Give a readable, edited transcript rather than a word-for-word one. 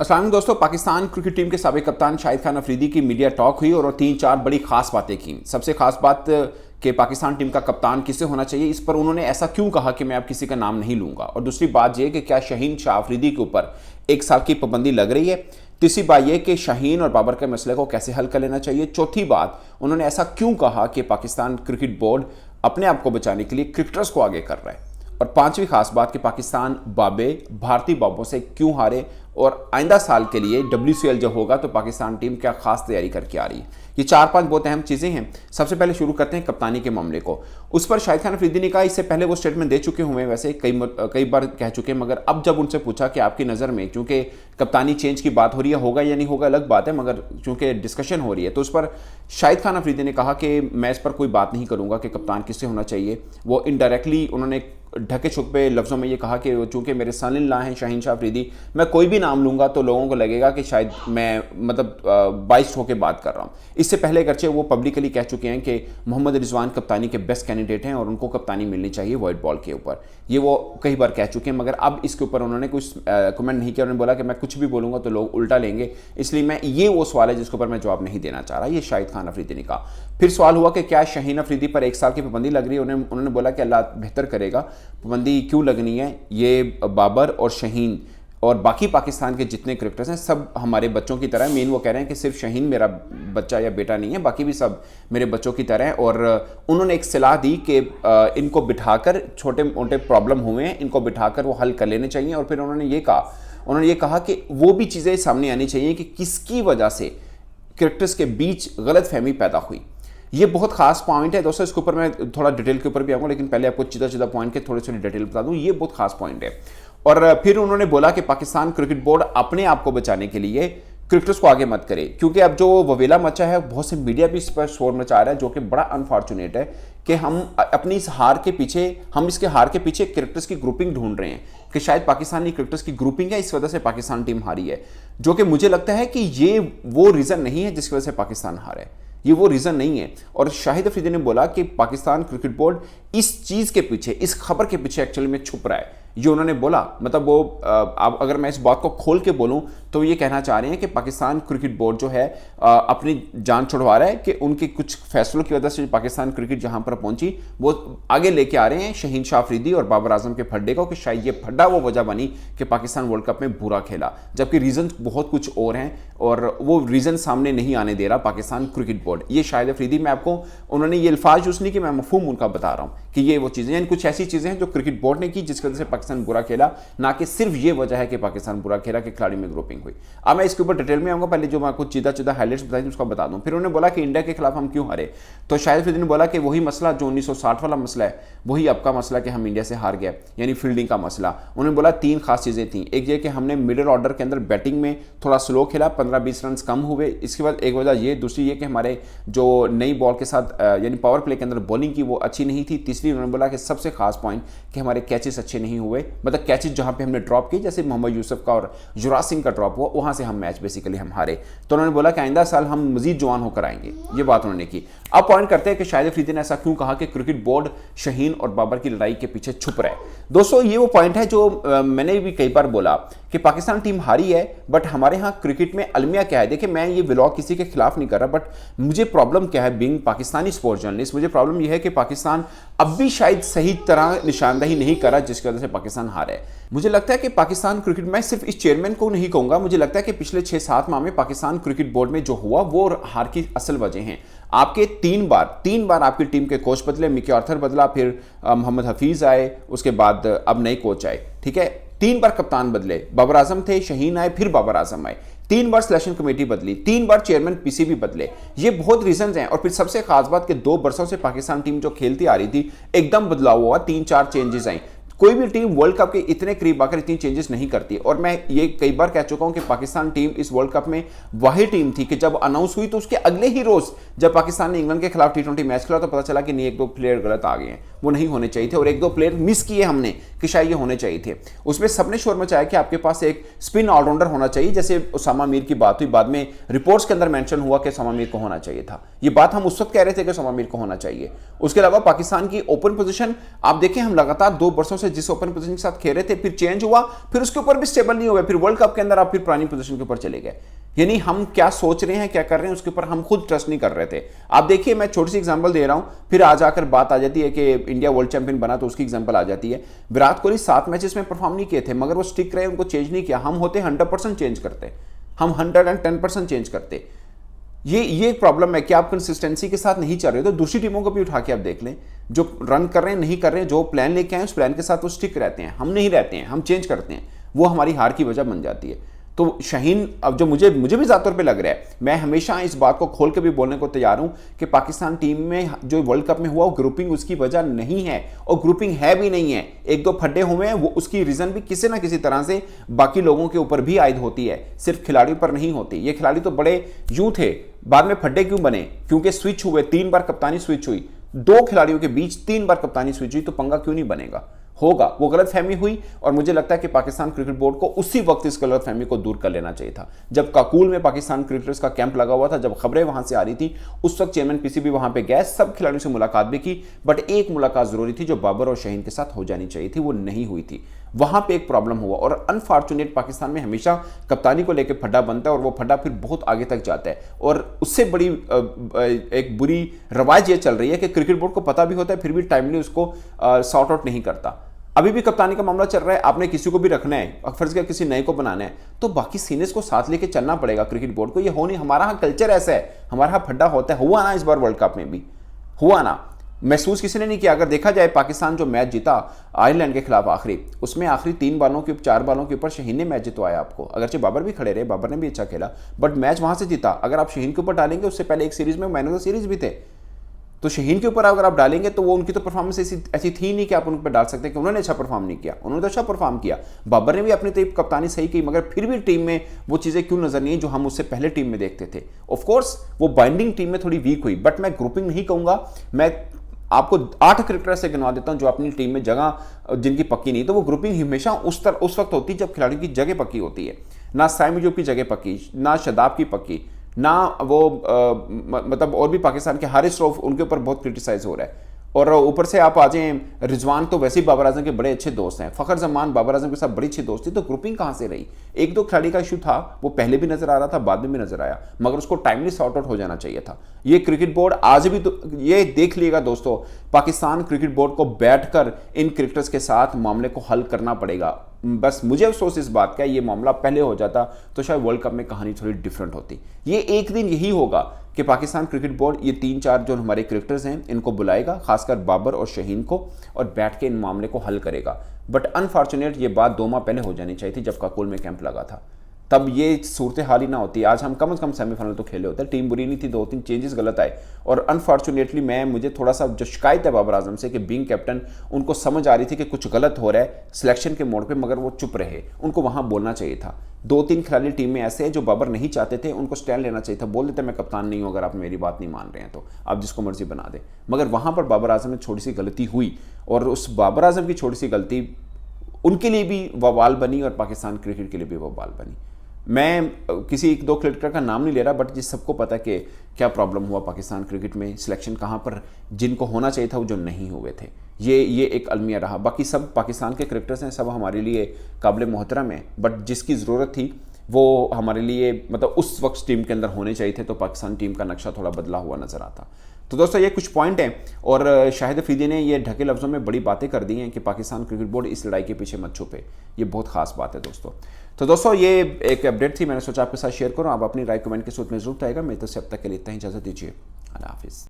अस्सलाम वालेकुम दोस्तों। पाकिस्तान क्रिकेट टीम के साबिक कप्तान शाहिद खान अफरीदी की मीडिया टॉक हुई और 3-4 बड़ी खास बातें की। सबसे खास बात कि पाकिस्तान टीम का कप्तान किसे होना चाहिए, इस पर उन्होंने ऐसा क्यों कहा कि मैं अब किसी का नाम नहीं लूंगा। और दूसरी बात यह कि क्या शाहीन शाह अफरीदी के ऊपर 1 साल की पाबंदी लग रही है। तीसरी बात यह कि शाहीन और बाबर के मसले को कैसे हल कर लेना चाहिए। चौथी बात, उन्होंने ऐसा क्यों कहा कि पाकिस्तान क्रिकेट बोर्ड अपने आप को बचाने के लिए क्रिकेटर्स को आगे कर रहा है। और पांचवी खास बात कि पाकिस्तान बाबे भारतीय बाबों से क्यों हारे और आइंदा साल के लिए WCL जो होगा तो पाकिस्तान टीम क्या खास तैयारी करके आ रही है। ये 4-5 बहुत अहम चीज़ें हैं। सबसे पहले शुरू करते हैं कप्तानी के मामले को। उस पर शाहिद खान अफरीदी ने कहा, इससे पहले वो स्टेटमेंट दे चुके हुए, वैसे कई बार कह चुके हैं, मगर अब जब उनसे पूछा कि आपकी नज़र में, क्योंकि कप्तानी चेंज की बात हो रही है, होगा या नहीं होगा अलग बात है, मगर चूंकि डिस्कशन हो रही है, तो उस पर शाहिद खान अफरीदी ने कहा कि मैं इस पर कोई बात नहीं करूंगा कि कप्तान किससे होना चाहिए। वो इनडायरेक्टली उन्होंने ढके छुपे लफ्ज़ों में ये कहा कि चूंकि मेरे सन इन लॉ हैं शाहीन शाह अफरीदी, मैं कोई भी नाम लूंगा तो लोगों को लगेगा कि शायद मैं बाइस्ड होकर बात कर रहा हूँ। इससे पहले अगरचे वो पब्लिकली कह चुके हैं कि मोहम्मद रिजवान कप्तानी के बेस्ट कैंडिडेट हैं और उनको कप्तानी मिलनी चाहिए वाइट बॉल के ऊपर। ये वो कई बार कह चुके हैं, मगर अब इसके ऊपर उन्होंने कुछ कमेंट नहीं किया। उन्होंने बोला कि मैं कुछ भी बोलूँगा तो लोग उल्टा लेंगे, इसलिए मैं ये वो सवाल है जिसके ऊपर मैं जवाब नहीं देना चाह रहा। ये शाहिद खान अफरीदी ने कहा। फिर सवाल हुआ कि क्या शाहीन अफरीदी पर 1 साल की पाबंदी लग रही है। उन्होंने बोला कि अल्लाह बेहतर करेगा, पाबंदी क्यों लगनी है। ये बाबर और शाहीन और बाकी पाकिस्तान के जितने क्रिकेटर्स हैं सब हमारे बच्चों की तरह है। मेन वो कह रहे हैं कि सिर्फ शाहीन मेरा बच्चा या बेटा नहीं है, बाकी भी सब मेरे बच्चों की तरह है। और उन्होंने एक सलाह दी कि इनको बिठाकर, छोटे मोटे प्रॉब्लम हुए हैं इनको बिठाकर वो हल कर लेने चाहिए। और फिर उन्होंने ये कहा कि वो भी चीज़ें सामने आनी चाहिए कि किसकी वजह से क्रिकेटर्स के बीच गलत फहमी पैदा हुई। ये बहुत खास पॉइंट है दोस्तों, इसके ऊपर मैं थोड़ा डिटेल के ऊपर भी आऊँगा, लेकिन पहले आपको सीधा पॉइंट के थोड़ी डिटेल बता दूँ। ये बहुत खास पॉइंट है। और फिर उन्होंने बोला कि पाकिस्तान क्रिकेट बोर्ड अपने आप को बचाने के लिए क्रिकेटर्स को आगे मत करे, क्योंकि अब जो ववेला मचा है, बहुत से मीडिया भी इस पर शोर मचा रहा है, जो कि बड़ा अनफॉर्चुनेट है कि हम अपनी इस हार के पीछे, इसके हार के पीछे क्रिकेटर्स की ग्रुपिंग ढूंढ रहे हैं कि शायद पाकिस्तानी क्रिकेटर्स की ग्रुपिंग है, इस वजह से पाकिस्तान टीम हारी है। जो कि मुझे लगता है कि ये वो रीज़न नहीं है जिसकी वजह से पाकिस्तान हारा है, ये वो रीज़न नहीं है। और शाहिद अफरीदी ने बोला कि पाकिस्तान क्रिकेट बोर्ड इस चीज़ के पीछे, इस खबर के पीछे एक्चुअली में छुप रहा है। ये उन्होंने बोला, मतलब वो अब अगर मैं इस बात को खोल के बोलूं तो ये कहना चाह रहे हैं कि पाकिस्तान क्रिकेट बोर्ड जो है अपनी जान छुड़वा रहा है कि उनके कुछ फैसलों की वजह से पाकिस्तान क्रिकेट जहां पर पहुंची वो आगे लेके आ रहे हैं शाहीन शाह अफरीदी और बाबर आजम के फड्डे को, कि शायद ये फड्डा वो वजह बनी कि पाकिस्तान वर्ल्ड कप में बुरा खेला, जबकि रीज़न बहुत कुछ और हैं और वो रीज़न सामने नहीं आने दे रहा पाकिस्तान क्रिकेट बोर्ड। ये शाहिद अफरीदी में आपको उन्होंने ये अल्फाज यूज़ नहीं कि मैं मफहूम उनका बता रहा हूँ कि ये वो चीज़ें, यानी कुछ ऐसी चीज़ें हैं जो क्रिकेट बोर्ड ने की जिसकी वजह से पाकिस्तान बुरा खेला, ना कि सिर्फ ये वजह है कि पाकिस्तान बुरा खेला कि खिलाड़ी में ग्रुपिंग हुई। अब मैं इसके ऊपर डिटेल में आऊँगा, पहले जो मैं आपको सीधा हाईलाइट्स बताई उसका बता दूँ। फिर उन्होंने बोला कि इंडिया के खिलाफ हम क्यों हारे, तो शाहिद अफरीदी ने बोला कि वही मसला जो 1960 वाला मसला है वही आपका मसला कि हम इंडिया से हार गया, यानी फील्डिंग का मसला। उन्होंने बोला 3 खास चीज़ें थी। एक ये कि हमने मिडिल ऑर्डर के अंदर बैटिंग में थोड़ा स्लो खेला, 15-20 रन कम हुए। इसके बाद एक वजह ये, दूसरी ये कि हमारे जो नई बॉल के साथ यानी पावर प्ले के अंदर बॉलिंग की वो अच्छी नहीं थी। तीसरी उन्होंने बोला कि सबसे खास पॉइंट कि हमारे कैचेस अच्छे नहीं हुए, मतलब कैचेस जहां पे हमने ड्रॉप किए, जैसे मोहम्मद यूसुफ का और युवराज सिंह का ड्रॉप हुआ, वहां से हम मैच बेसिकली हम हारे। तो उन्होंने बोला कि आइंदा साल हम मजीद जवान होकर आएंगे, ये बात उन्होंने की। अब पॉइंट करते हैं कि शाहिद अफरीदी ने ऐसा क्यों कहा कि क्रिकेट बोर्ड शाहीन और बाबर की लड़ाई के पीछे छुप रहा है। दोस्तों ये वो पॉइंट है जो मैंने भी कई बार बोला कि पाकिस्तान टीम हारी है, बट हमारे यहाँ क्रिकेट में अलमिया क्या है। देखिए, मैं ये व्लॉग किसी के खिलाफ नहीं कर रहा, बट मुझे प्रॉब्लम क्या है बीइंग पाकिस्तानी स्पोर्ट्स जर्नलिस्ट, मुझे प्रॉब्लम यह है कि पाकिस्तान अब भी शायद सही तरह निशानदही नहीं कर रहा जिसकी वजह से पाकिस्तान हारा है। मुझे लगता है कि पाकिस्तान क्रिकेट, मैं सिर्फ इस चेयरमैन को नहीं कहूंगा, मुझे लगता है कि पिछले 6-7 माह में पाकिस्तान क्रिकेट बोर्ड में जो हुआ वो हार की असल वजह हैं। आपके 3 बार आपकी टीम के कोच बदले, मिकी आर्थर बदला, फिर मोहम्मद हफीज आए, उसके बाद अब नए कोच आए, ठीक है। 3 बार कप्तान बदले, बाबर आजम थे, शाहीन आए, फिर बाबर आजम आए। 3 बार सिलेक्शन कमेटी बदली, 3 बार चेयरमैन पीसीबी बदले। ये बहुत रीजंस हैं। और फिर सबसे खास बात कि 2 बरसों से पाकिस्तान टीम जो खेलती आ रही थी एकदम बदलाव हुआ, 3-4 चेंजेस आई। कोई भी टीम वर्ल्ड कप के इतने करीब आकर इतनी चेंजेस नहीं करती। और मैं ये कई बार कह चुका हूं कि पाकिस्तान टीम इस वर्ल्ड कप में वही टीम थी कि जब अनाउंस हुई तो उसके अगले ही रोज जब पाकिस्तान ने इंग्लैंड के खिलाफ T20 मैच खेला तो पता चला कि नहीं, 1-2 प्लेयर गलत आ गए हैं। वो नहीं होने चाहिए थे, और एक दो प्लेयर मिस किए हमने कि शायद ये होने चाहिए थे। उसमें सबने शोर मचाया कि आपके पास एक स्पिन ऑलराउंडर होना चाहिए, जैसे उसामा मीर की बात हुई, बाद में रिपोर्ट्स के अंदर मेंशन हुआ कि उसामा मीर को होना चाहिए था। ये बात हम उस वक्त कह रहे थे कि उसामा मीर को होना चाहिए। उसके अलावा पाकिस्तान की ओपन पोजीशन आप देखें, हम लगातार 2 वर्षों से जिस ओपन पोजीशन के साथ खेल रहे थे, फिर चेंज हुआ, फिर उसके ऊपर भी स्टेबल नहीं हुए, फिर वर्ल्ड कप के अंदर आप फिर पुरानी पोजीशन के ऊपर चले गए। यानी हम क्या सोच रहे हैं, क्या कर रहे हैं, उसके ऊपर हम खुद ट्रस्ट नहीं कर रहे थे। आप देखिए, मैं छोटी सी एग्जांपल दे रहा हूं, फिर आ जाकर बात आ जाती है कि इंडिया वर्ल्ड चैंपियन बना तो उसकी एग्जांपल आ जाती है। विराट कोहली 7 मैचेस में परफॉर्म नहीं किए थे, मगर वो स्टिक रहे, उनको चेंज नहीं किया। हम होते 100% चेंज करते, हम 110% चेंज करते। ये प्रॉब्लम है कि आप कंसिस्टेंसी के साथ नहीं चल रहे, तो दूसरी टीमों को भी उठा के आप देख लें, जो रन कर रहे हैं, नहीं कर रहे हैं, जो प्लान लेके आए उस प्लान के साथ वो स्टिक रहते हैं। हम नहीं रहते हैं, हम चेंज करते हैं, वो हमारी हार की वजह बन जाती है। तो शाहीन, अब जो मुझे भी ज़्यादा तौर पे लग रहा है, मैं हमेशा इस बात को खोल के भी बोलने को तैयार हूं कि पाकिस्तान टीम में जो वर्ल्ड कप में हुआ वो ग्रुपिंग उसकी वजह नहीं है, और ग्रुपिंग है भी नहीं है। एक दो फड्डे हुए हैं, वो उसकी रीज़न भी किसी ना किसी तरह से बाकी लोगों के ऊपर भी आयद होती है, सिर्फ खिलाड़ियों पर नहीं होती। ये खिलाड़ी तो बड़े यूं थे, बाद में फड्डे क्यों बने? क्योंकि स्विच हुए, 3 बार कप्तानी स्विच हुई, 2 खिलाड़ियों के बीच 3 बार कप्तानी स्विच हुई, तो पंगा क्यों नहीं बनेगा? होगा। वो गलतफहमी हुई, और मुझे लगता है कि पाकिस्तान क्रिकेट बोर्ड को उसी वक्त इस गलतफहमी को दूर कर लेना चाहिए था। जब काकुल में पाकिस्तान क्रिकेटर्स का कैंप लगा हुआ था, जब खबरें वहां से आ रही थी, उस वक्त चेयरमैन पीसीबी वहां पे गए, सब खिलाड़ियों से मुलाकात भी की, बट एक मुलाकात जरूरी थी जो बाबर और शाहीन के साथ हो जानी चाहिए थी, वो नहीं हुई थी। वहां पे एक प्रॉब्लम हुआ, और अनफॉर्चुनेट पाकिस्तान में हमेशा कप्तानी को लेकर फड्डा बनता है, और वो फड्डा फिर बहुत आगे तक जाता है। और उससे बड़ी एक बुरी रवाज ये चल रही है कि क्रिकेट बोर्ड को पता भी होता है, फिर भी टाइमली उसको सॉर्ट आउट नहीं करता। अभी भी कप्तानी का मामला चल रहा है, आपने किसी को भी रखना है, फर्ज किया किसी नए को बनाना है, तो बाकी सीनियर्स को साथ लेके चलना पड़ेगा क्रिकेट बोर्ड को। ये हो नहीं, हमारा यहाँ कल्चर ऐसा है, हमारा यहाँ फड्डा होता है। हुआ ना इस बार वर्ल्ड कप में भी, हुआ ना, महसूस किसी ने नहीं किया। अगर देखा जाए, पाकिस्तान जो मैच जीता आयरलैंड के खिलाफ आखिरी, उसमें आखिरी 3 बालों के 4 बालों के ऊपर शाहीन ने मैच जितवाया आपको। अगरचे बाबर भी खड़े रहे, बाबर ने भी अच्छा खेला, बट मैच वहां से जीता। अगर आप शाहीन के ऊपर डालेंगे, उससे पहले एक सीरीज में मैन ऑफ द सीरीज भी थे, तो शाहीन के ऊपर अगर आप डालेंगे तो वो उनकी तो परफॉर्मेंस ऐसी थी नहीं कि आप उन पर डाल सकते कि उन्होंने अच्छा परफॉर्म नहीं किया। उन्होंने तो अच्छा परफॉर्म किया, बाबर ने भी अपनी तरफ कप्तानी सही की, मगर फिर भी टीम में वो चीज़ें क्यों नजर नहीं जो हम उससे पहले टीम में देखते थे। ऑफ कोर्स वो बाइंडिंग टीम में थोड़ी वीक हुई, बट मैं ग्रुपिंग नहीं कहूँगा। मैं आपको 8 क्रिकेटर से गिनवा देता हूं जो अपनी टीम में जगह जिनकी पक्की नहीं, तो वो ग्रुपिंग हमेशा उस वक्त होती है जब खिलाड़ियों की जगह पक्की होती है। ना साइम अयूब की जगह पक्की, ना शदाब की पक्की, ना वो मतलब और भी पाकिस्तान के हारिस रऊफ, उनके ऊपर बहुत क्रिटिसाइज हो रहा है। और ऊपर से आप आ जाएं, रिजवान तो वैसे ही बाबर आजम के बड़े अच्छे दोस्त हैं, फ़खर जमान बाबर आजम के साथ बड़ी अच्छी दोस्ती, तो ग्रुपिंग कहाँ से रही? एक दो खिलाड़ी का इशू था, वो पहले भी नजर आ रहा था, बाद में भी नजर आया, मगर उसको टाइमली सॉर्ट आउट हो जाना चाहिए था। ये क्रिकेट बोर्ड आज भी, तो ये देख लिएगा दोस्तों, पाकिस्तान क्रिकेट बोर्ड को बैठकर इन क्रिकेटर्स के साथ मामले को हल करना पड़ेगा। बस मुझे अफसोस इस बात का, ये मामला पहले हो जाता तो शायद वर्ल्ड कप में कहानी थोड़ी डिफरेंट होती। ये एक दिन यही होगा कि पाकिस्तान क्रिकेट बोर्ड ये 3-4 जो हमारे क्रिकेटर्स हैं इनको बुलाएगा, खासकर बाबर और शाहीन को, और बैठ के इन मामले को हल करेगा। बट अनफॉर्चुनेट ये बात 2 माह पहले हो जानी चाहिए थी, जब काकुल में कैंप लगा था, तब ये सूरत हाल ही ना होती। आज हम कम से कम सेमीफाइनल तो खेले होते। टीम बुरी नहीं थी, 2-3 चेंजेस गलत आए, और अनफॉर्चुनेटली मुझे थोड़ा सा जो शिकायत है बाबर आजम से कि बीइंग कैप्टन उनको समझ आ रही थी कि कुछ गलत हो रहा है सिलेक्शन के मोड पे, मगर वो चुप रहे। उनको वहां बोलना चाहिए था। 2-3 खिलाड़ी टीम में ऐसे हैं जो बाबर नहीं चाहते थे, उनको स्टैंड लेना चाहिए था, बोल देते मैं कप्तान नहीं हूं, अगर आप मेरी बात नहीं मान रहे हैं तो आप जिसको मर्जी बना दें। मगर वहां पर बाबर आजम में छोटी सी गलती हुई, और उस बाबर आजम की छोटी सी गलती उनके लिए भी वबाल बनी, और पाकिस्तान क्रिकेट के लिए भी वबाल बनी। मैं किसी 1-2 क्रिकेटर का नाम नहीं ले रहा, बट जिस सबको पता है कि क्या प्रॉब्लम हुआ पाकिस्तान क्रिकेट में, सिलेक्शन कहाँ पर जिनको होना चाहिए था वो जो नहीं हुए थे, ये एक अलमिया रहा। बाकी सब पाकिस्तान के क्रिकेटर्स हैं, सब हमारे लिए काबिल मोहतरम है, बट जिसकी ज़रूरत थी वो हमारे लिए मतलब उस वक्त टीम के अंदर होने चाहिए थे, तो पाकिस्तान टीम का नक्शा थोड़ा बदला हुआ नज़र आता। तो दोस्तों ये कुछ पॉइंट हैं, और शाहिद अफरीदी ने ये ढके लफ्ज़ों में बड़ी बातें कर दी हैं कि पाकिस्तान क्रिकेट बोर्ड इस लड़ाई के पीछे मत छुपे। ये बहुत खास बात है दोस्तों। तो दोस्तों ये एक अपडेट थी, मैंने सोचा आपके साथ शेयर करूं। आप अपनी राय कमेंट के सूत्र में जरूर आएगा। मेरी तरफ से अब तक के लिए इतना ही, इजाज़त दीजिए, अल्लाह हाफिज़।